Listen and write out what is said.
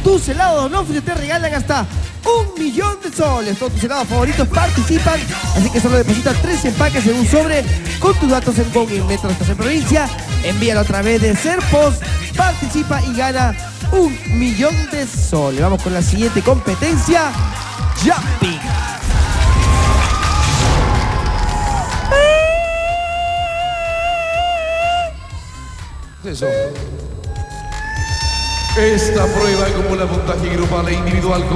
tus helados Donofrio te regalan hasta 1.000.000 de soles. Todos tus helados favoritos participan, así que solo deposita 3 empaques en un sobre con tus datos en Con y en Metro Estás en Provincia. Envíalo a través de Serpost, participa y gana 1.000.000 de soles. Vamos con la siguiente competencia, Jumping. Eso. Esta prueba acumula puntaje grupal e individual con